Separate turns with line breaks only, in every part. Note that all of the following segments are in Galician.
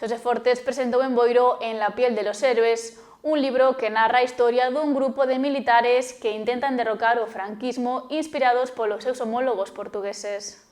Xosé Fortes presentou en Boiro En la piel de los héroes, un libro que narra a historia dun grupo de militares que intentan derrocar o franquismo inspirados polos seus homólogos portugueses.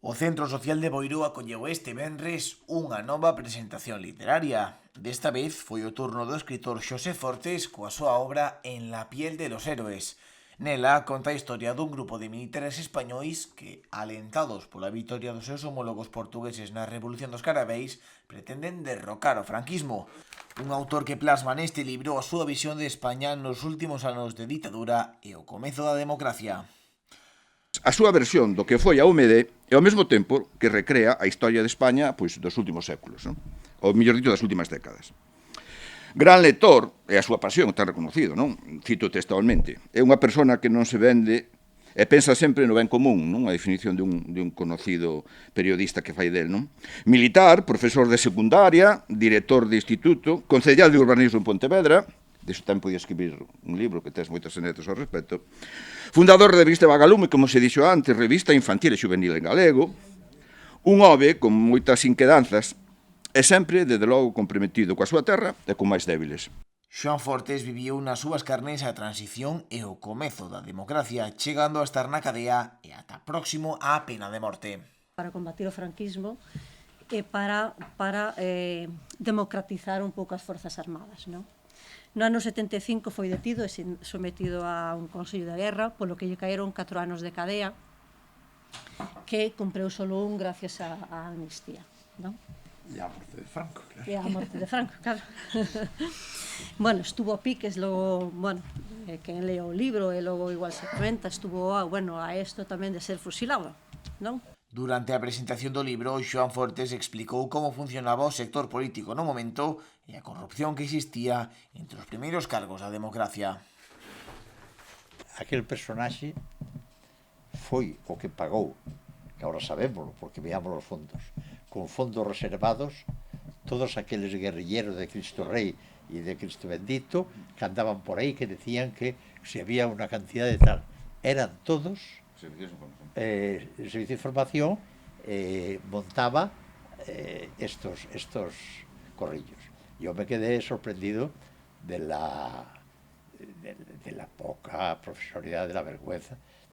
O Centro Social de Boiro acolleu este venres unha nova presentación literaria. Desta vez foi o turno do escritor Xosé Fortes coa súa obra En la piel de los héroes. Nela conta a historia dun grupo de militares españois que, alentados pola vitoria dos seus homólogos portugueses na Revolución dos Carabeis, pretenden derrocar o franquismo. Un autor que plasma neste libro a súa visión de España nos últimos anos de ditadura e o comezo da democracia.
A súa versión do que foi a UMD e ao mesmo tempo que recrea a historia de España dos últimos séculos, non? Ou mellor dito, das últimas décadas. Gran lector, é a súa pasión, está reconocido, non? Cito textualmente. É unha persona que non se vende e pensa sempre no ben común, non? A definición de un conocido periodista que fai del, non? Militar, profesor de secundaria, director de instituto, concellal de urbanismo en Pontevedra, dese tempo ia escribir un libro que tes moitas anécdotas ao respecto, fundador da revista Vagalume, como se dixo antes, revista infantil e juvenil en galego, un home con moitas inquedanzas e sempre, desde logo, comprometido coa súa terra e con máis débiles.
Xoán Fortes viviu nas súas carnes a transición e o comezo da democracia, chegando a estar na cadea e ata próximo á pena de morte.
Para combatir o franquismo e para democratizar un pouco as forzas armadas, non? No ano 75 foi detido e sometido a un consello de guerra, polo que lle caeron 4 anos de cadea, que cumpreu solo un gracias á amnistía, non?
E a morte de Franco, claro.
E a morte de Franco, claro. Bueno, estuvo a piques, logo, bueno, quen leo o libro e logo igual se comenta, estuvo, bueno, a esto tamén de ser fusilado, non?
Durante a presentación do libro, Xoán Fortes explicou como funcionaba o sector político no momento e a corrupción que existía entre os primeiros cargos da democracia.
Aquel personaxe foi o que pagou, que agora sabémoslo, porque veamos os fondos, con fondos reservados, todos aqueles guerrilleros de Cristo Rei e de Cristo Bendito que andaban por aí que decían que se había unha cantidad de tal. Eran todos el servicio de información montaba estos corrillos. Yo me quedé sorprendido de la poca profesionalidad, de la vergüenza